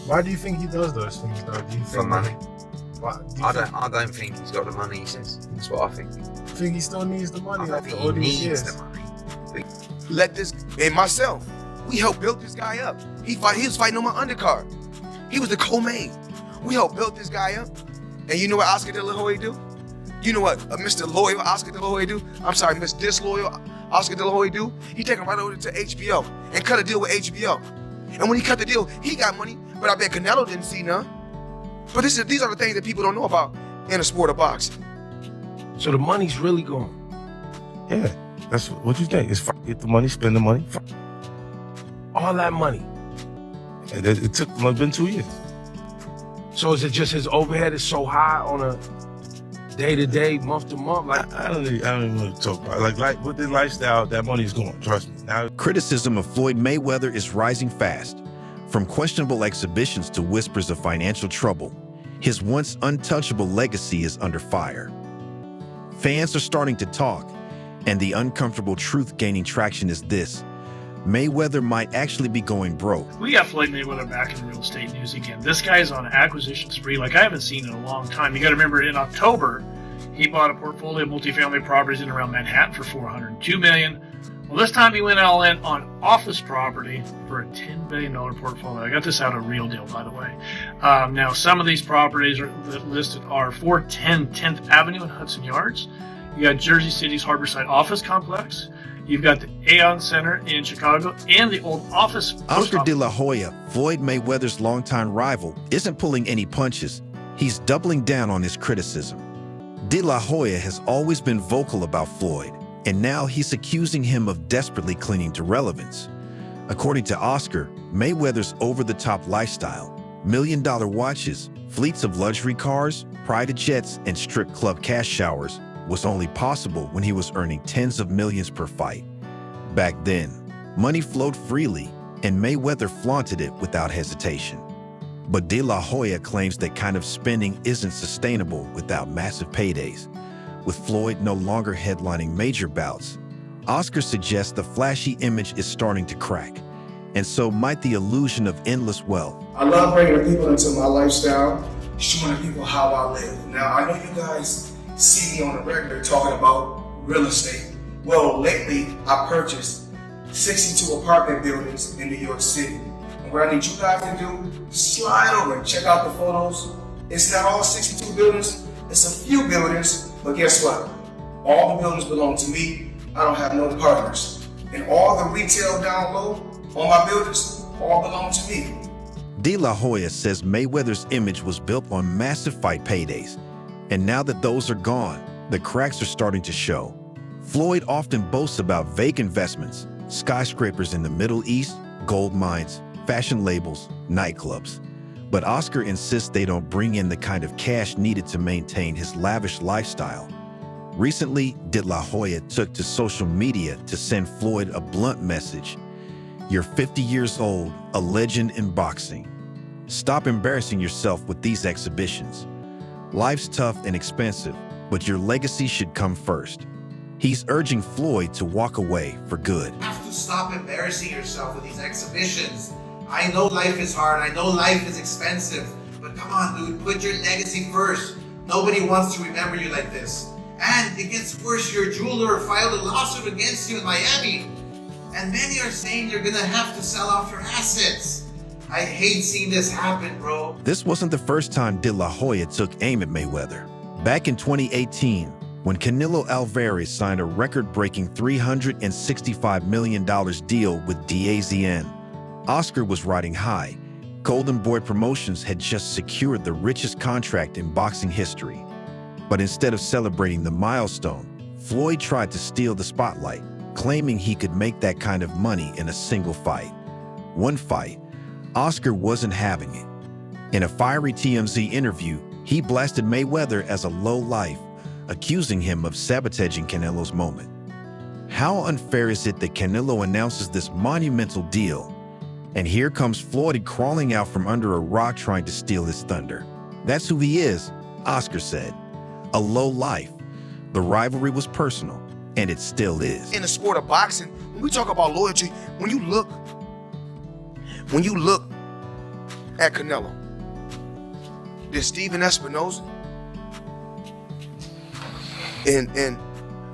Why do you think he does those things though? Do you think For money. I don't think he's got the money he says. That's what I think. think he still needs the money I don't after think all he these needs years. the money. Let this, and myself, we helped build this guy up. He was fighting on my undercard. He was the co-main. We helped build this guy up. And you know what Oscar De La Hoya do? You know what Mr. Loyal Oscar De La Hoya do? I'm sorry, Mr. Disloyal Oscar De La Hoya do? He take him right over to HBO and cut a deal with HBO. And when he cut the deal, he got money, but I bet Canelo didn't see none. But these are the things that people don't know about in the sport of boxing. So the money's really gone. Yeah, that's what you think. It's get the money, spend the money. All that money. And it took been 2 years. So is it just his overhead is so high on a day-to-day, month-to-month? Like, I don't even want to talk about it. Like with the lifestyle, that money's gone. Trust me. Now, Criticism of Floyd Mayweather is rising fast. From questionable exhibitions to whispers of financial trouble, his once untouchable legacy is under fire. Fans are starting to talk, and the uncomfortable truth gaining traction is this: Mayweather might actually be going broke. We got Floyd Mayweather back in the real estate news again. This guy's on an acquisition spree like I haven't seen in a long time. You got to remember, in October, he bought a portfolio of multifamily properties in around Manhattan for $402 million. Well, this time he went all in on office property for a $10 billion portfolio. I got this out of Real Deal, by the way. Now, some of these properties that listed are 410 10th Avenue in Hudson Yards. You got Jersey City's Harborside Office Complex. You've got the Aon Center in Chicago and the old office. Oscar De La Hoya, Floyd Mayweather's longtime rival, isn't pulling any punches. He's doubling down on his criticism. De La Hoya has always been vocal about Floyd, and now he's accusing him of desperately clinging to relevance. According to Oscar, Mayweather's over-the-top lifestyle, million-dollar watches, fleets of luxury cars, private jets, and strip club cash showers was only possible when he was earning tens of millions per fight. Back then, money flowed freely, and Mayweather flaunted it without hesitation. But De La Hoya claims that kind of spending isn't sustainable without massive paydays. With Floyd no longer headlining major bouts, Oscar suggests the flashy image is starting to crack, and so might the illusion of endless wealth. I love bringing people into my lifestyle, showing people how I live. Now, I know you guys see me on the regular talking about real estate. Well, lately, I purchased 62 apartment buildings in New York City. And what I need you guys to do, slide over and check out the photos. It's not all 62 buildings, it's a few buildings, but guess what? All the buildings belong to me. I don't have no partners. And all the retail down low on my buildings all belong to me. De La Hoya says Mayweather's image was built on massive fight paydays. And now that those are gone, the cracks are starting to show. Floyd often boasts about vague investments, skyscrapers in the Middle East, gold mines, fashion labels, nightclubs. But Oscar insists they don't bring in the kind of cash needed to maintain his lavish lifestyle. Recently, De La Hoya took to social media to send Floyd a blunt message. You're 50 years old, a legend in boxing. Stop embarrassing yourself with these exhibitions. Life's tough and expensive, but your legacy should come first. He's urging Floyd to walk away for good. You have to stop embarrassing yourself with these exhibitions. I know life is hard, I know life is expensive, but come on, dude, put your legacy first. Nobody wants to remember you like this. And it gets worse, your jeweler filed a lawsuit against you in Miami, and many are saying you're gonna have to sell off your assets. I hate seeing this happen, bro. This wasn't the first time De La Hoya took aim at Mayweather. Back in 2018, when Canelo Alvarez signed a record-breaking $365 million deal with DAZN, Oscar was riding high. Golden Boy Promotions had just secured the richest contract in boxing history. But instead of celebrating the milestone, Floyd tried to steal the spotlight, claiming he could make that kind of money in a single fight. One fight, Oscar wasn't having it. In a fiery TMZ interview, he blasted Mayweather as a low-life, accusing him of sabotaging Canelo's moment. How unfair is it that Canelo announces this monumental deal, and here comes Floyd crawling out from under a rock trying to steal his thunder? That's who he is, Oscar said. A low life. The rivalry was personal, and it still is. In the sport of boxing, when we talk about loyalty, when you look at Canelo. There's Steven Espinoza and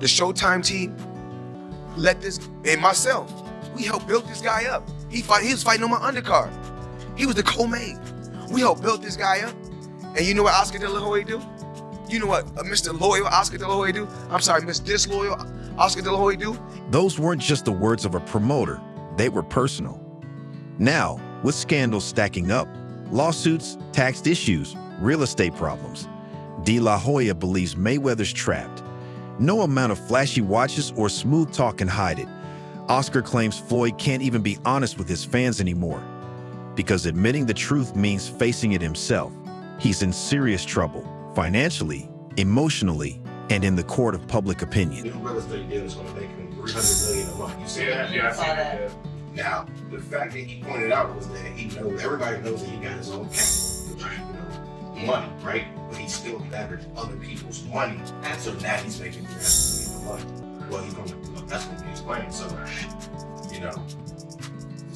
the Showtime team let this, and myself, we helped build this guy up. He was fighting on my undercard. He was the co-main. We helped build this guy up. And you know what Oscar De La Hoya do? You know what Mr. Loyal Oscar De La Hoya do? I'm sorry, Miss Disloyal Oscar De La Hoya do? Those weren't just the words of a promoter, they were personal. Now, with scandals stacking up, lawsuits, tax issues, real estate problems, De La Hoya believes Mayweather's trapped. No amount of flashy watches or smooth talk can hide it. Oscar claims Floyd can't even be honest with his fans anymore, because admitting the truth means facing it himself. He's in serious trouble, financially, emotionally, and in the court of public opinion. New real estate deal is going to make him $300 million a month. You see that? Yeah, I saw that. Now, the fact that he pointed out was that everybody knows that he got his own money, right? But he still leveraged other people's money, and so now he's making $300 million a month. Well, he's going to. That's going to be explained. So,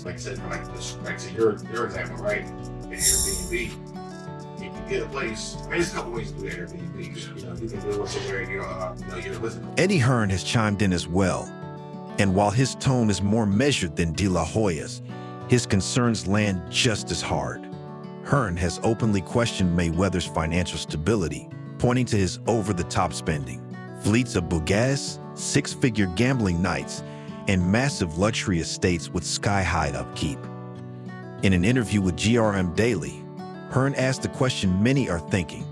like I said, like your example, right? In Airbnb, you can get a place. I mean, there's a couple ways to do Airbnb. You can do it somewhere you're listening. Eddie Hearn has chimed in as well. And while his tone is more measured than De La Hoya's, his concerns land just as hard. Hearn has openly questioned Mayweather's financial stability, pointing to his over-the-top spending, fleets of Bugattis, six-figure gambling nights, and massive luxury estates with sky-high upkeep. In an interview with GRM Daily, Hearn asked the question many are thinking.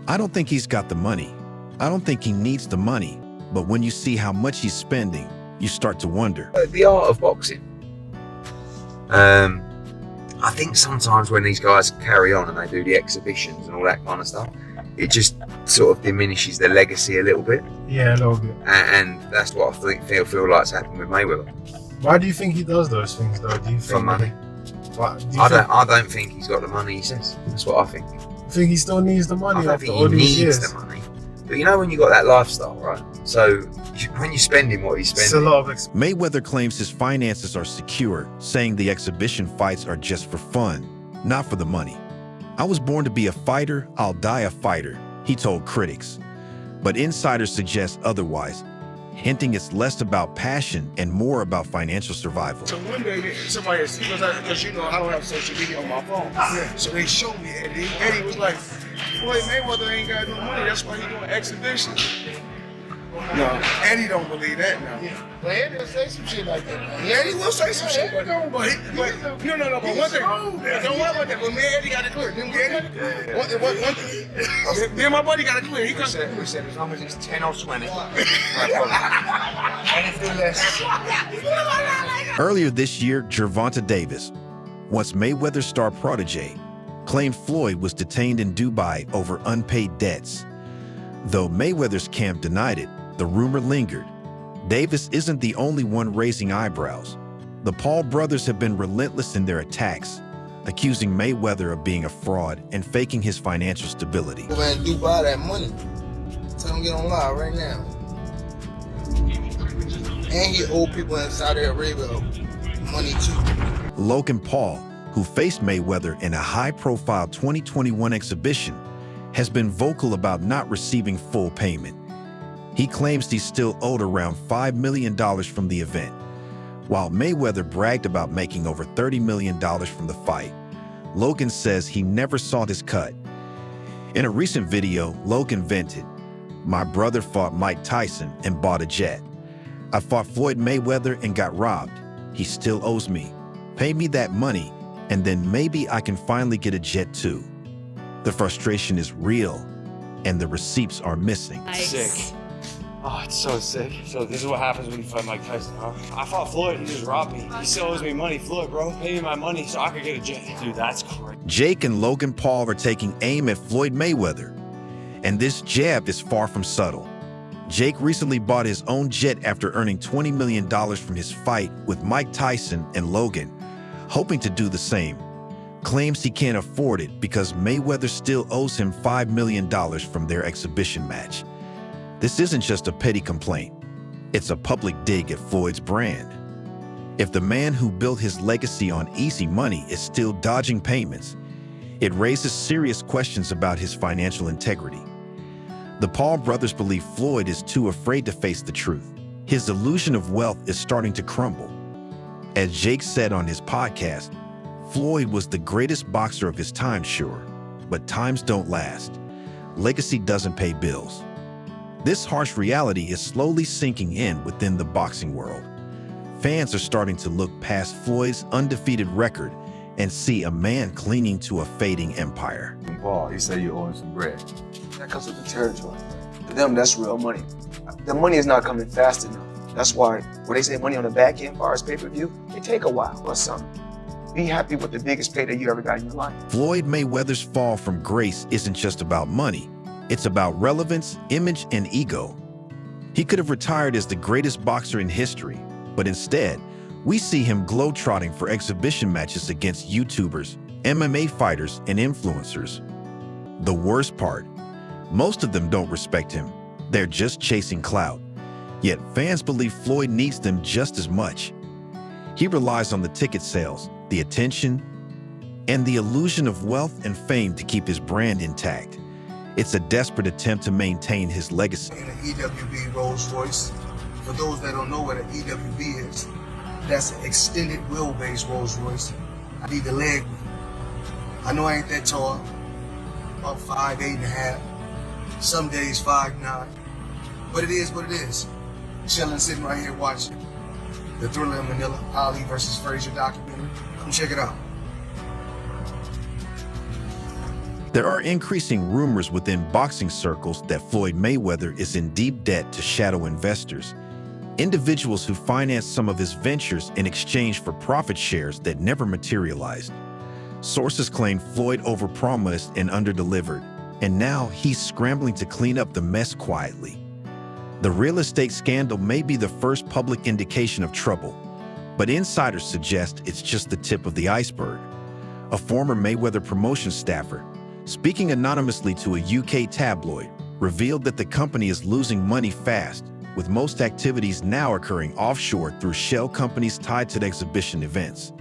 I don't think he's got the money. I don't think he needs the money. But when you see how much he's spending, you start to wonder. The art of boxing. I think sometimes when these guys carry on and they do the exhibitions and all that kind of stuff, it just sort of diminishes their legacy a little bit. Yeah, a little bit. And that's what I feel like's happened with Mayweather. Why do you think he does those things, though? Do you think For money. I don't think he's got the money he says. That's what I think. think he still needs the money I don't after think all he these needs years. the money. But you know when you got that lifestyle, right? So when you're spending what he's It's a spending, lot of Mayweather claims his finances are secure, saying the exhibition fights are just for fun, not for the money. I was born to be a fighter, I'll die a fighter, he told critics. But insiders suggest otherwise, hinting it's less about passion and more about financial survival. So one day, somebody, because you know I don't have social media on my phone. Yeah. So they showed me Eddie. Eddie was like, Floyd Mayweather ain't got no money, that's why he doing exhibitions. No, Eddie don't believe that now. Yeah. But Eddie will say some shit like that. Yeah, Eddie will say some shit, but no, but one thing, don't worry about that, but me and Eddie got it clear. Didn't we, Eddie? One thing, me and my buddy got it clear. we said as long as it's 10 or 20. Anything less. Earlier this year, Gervonta Davis, once Mayweather's star protege, claimed Floyd was detained in Dubai over unpaid debts. Though Mayweather's camp denied it, the rumor lingered. Davis isn't the only one raising eyebrows. The Paul brothers have been relentless in their attacks, accusing Mayweather of being a fraud and faking his financial stability. Go ahead and Dubai that money. Tell him get on live right now. And he owe people in Saudi Arabia money too. Logan Paul, who faced Mayweather in a high-profile 2021 exhibition, has been vocal about not receiving full payment. He claims he's still owed around $5 million from the event, while Mayweather bragged about making over $30 million from the fight. Logan says he never saw his cut. In a recent video, Logan vented, "My brother fought Mike Tyson and bought a jet. I fought Floyd Mayweather and got robbed. He still owes me. Pay me that money, and then maybe I can finally get a jet too." The frustration is real, and the receipts are missing. Sick. Oh, it's so sick. So this is what happens when you fight Mike Tyson, huh? I fought Floyd, he just robbed me. He still owes me money. Floyd, bro, pay me my money so I could get a jet. Dude, that's crazy. Jake and Logan Paul are taking aim at Floyd Mayweather, and this jab is far from subtle. Jake recently bought his own jet after earning $20 million from his fight with Mike Tyson, and Logan, hoping to do the same, claims he can't afford it because Mayweather still owes him $5 million from their exhibition match. This isn't just a petty complaint. It's a public dig at Floyd's brand. If the man who built his legacy on easy money is still dodging payments, it raises serious questions about his financial integrity. The Paul brothers believe Floyd is too afraid to face the truth. His illusion of wealth is starting to crumble. As Jake said on his podcast, Floyd was the greatest boxer of his time, sure, but times don't last. Legacy doesn't pay bills. This harsh reality is slowly sinking in within the boxing world. Fans are starting to look past Floyd's undefeated record and see a man clinging to a fading empire. Paul, he said you owe him some bread. That comes with the territory. To them, that's real money. The money is not coming fast enough. That's why when they say money on the back end, bars pay-per-view, it take a while or something. Be happy with the biggest payday you ever got in your life. Floyd Mayweather's fall from grace isn't just about money. It's about relevance, image, and ego. He could have retired as the greatest boxer in history, but instead, we see him globetrotting for exhibition matches against YouTubers, MMA fighters, and influencers. The worst part, most of them don't respect him. They're just chasing clout. Yet fans believe Floyd needs them just as much. He relies on the ticket sales, the attention, and the illusion of wealth and fame to keep his brand intact. It's a desperate attempt to maintain his legacy. In an EWB Rolls Royce. For those that don't know what an EWB is, that's an extended wheelbase Rolls Royce. I need the leg. I know I ain't that tall, about 5'8.5", some days 5'9", but it is what it is. Chilling, sitting right here watching the Thriller in Manila, Ali versus Frazier documentary. Come check it out. There are increasing rumors within boxing circles that Floyd Mayweather is in deep debt to shadow investors, individuals who financed some of his ventures in exchange for profit shares that never materialized. Sources claim Floyd overpromised and underdelivered, and now he's scrambling to clean up the mess quietly. The real estate scandal may be the first public indication of trouble, but insiders suggest it's just the tip of the iceberg. A former Mayweather Promotions staffer, speaking anonymously to a UK tabloid, revealed that the company is losing money fast, with most activities now occurring offshore through shell companies tied to the exhibition events.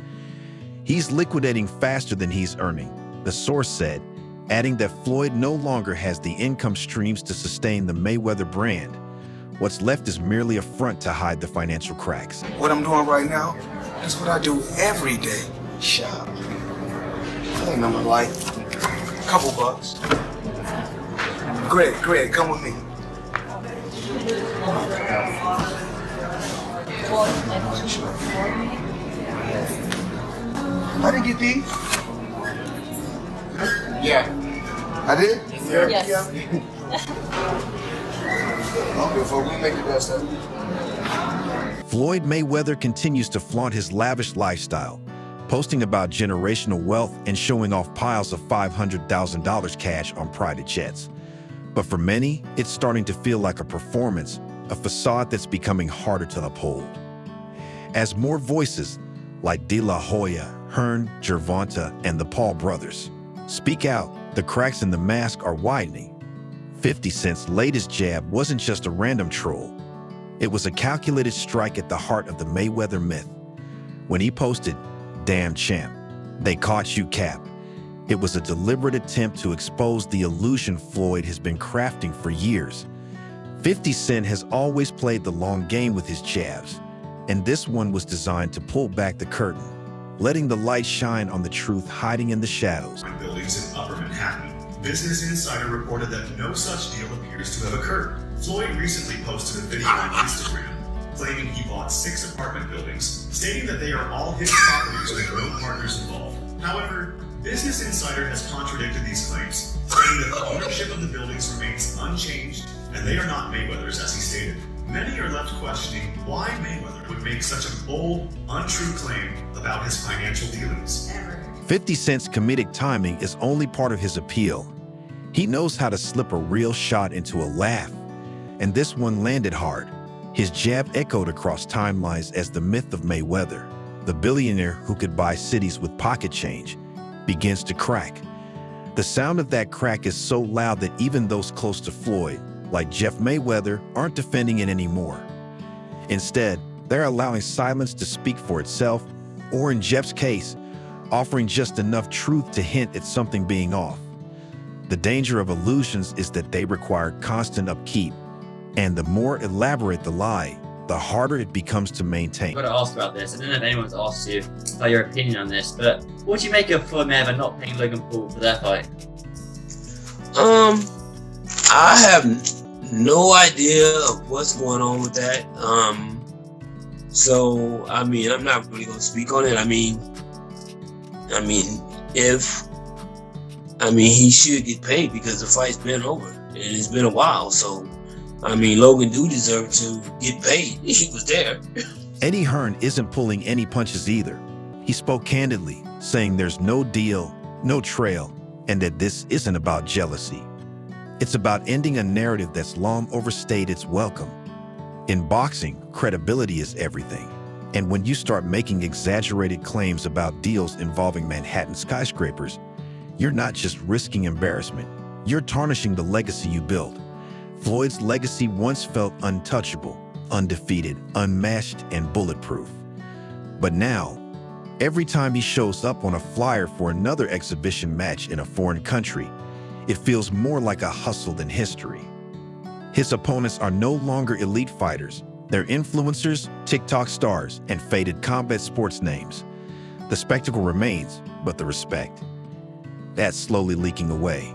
He's liquidating faster than he's earning, the source said, adding that Floyd no longer has the income streams to sustain the Mayweather brand. What's left is merely a front to hide the financial cracks. What I'm doing right now is what I do every day. Shop. Ain't number like couple bucks. Greg, come with me. I didn't get these. Yeah. I did? Yes. Okay, folks, we make the best of it. Floyd Mayweather continues to flaunt his lavish lifestyle, posting about generational wealth and showing off piles of $500,000 cash on private jets. But for many, it's starting to feel like a performance, a facade that's becoming harder to uphold. As more voices, like De La Hoya, Hearn, Gervonta, and the Paul brothers, speak out, the cracks in the mask are widening. 50 Cent's latest jab wasn't just a random troll. It was a calculated strike at the heart of the Mayweather myth. When he posted, "Damn champ, they caught you, Cap," it was a deliberate attempt to expose the illusion Floyd has been crafting for years. 50 Cent has always played the long game with his jabs, and this one was designed to pull back the curtain, letting the light shine on the truth hiding in the shadows. Buildings in Upper Manhattan. Business Insider reported that no such deal appears to have occurred. Floyd recently posted a video on Instagram claiming he bought 6 apartment buildings, stating that they are all his properties with no partners involved. However, Business Insider has contradicted these claims, saying that the ownership of the buildings remains unchanged and they are not Mayweather's, as he stated. Many are left questioning why Mayweather would make such a bold, untrue claim about his financial dealings. 50 Cent's comedic timing is only part of his appeal. He knows how to slip a real shot into a laugh, and this one landed hard. His jab echoed across timelines as the myth of Mayweather, the billionaire who could buy cities with pocket change, begins to crack. The sound of that crack is so loud that even those close to Floyd, like Jeff Mayweather, aren't defending it anymore. Instead, They're allowing silence to speak for itself, or in Jeff's case, offering just enough truth to hint at something being off. The danger of illusions is that they require constant upkeep, and the more elaborate the lie, the harder it becomes to maintain. I've got to ask about this. I don't know if anyone's asked you about your opinion on this, but what do you make of Floyd Mayweather not paying Logan Paul for their fight? I have no idea of what's going on with that. So I mean, I'm not really gonna speak on it. I mean, he should get paid because the fight's been over and it's been a while. So, I mean, Logan do deserve to get paid. He was there. Eddie Hearn isn't pulling any punches either. He spoke candidly, saying there's no deal, no trail, and that this isn't about jealousy. It's about ending a narrative that's long overstayed its welcome. In boxing, credibility is everything. And when you start making exaggerated claims about deals involving Manhattan skyscrapers, you're not just risking embarrassment, you're tarnishing the legacy you built. Floyd's legacy once felt untouchable, undefeated, unmatched, and bulletproof. But now, every time he shows up on a flyer for another exhibition match in a foreign country, it feels more like a hustle than history. His opponents are no longer elite fighters. They're influencers, TikTok stars, and faded combat sports names. The spectacle remains, but the respect, that's slowly leaking away.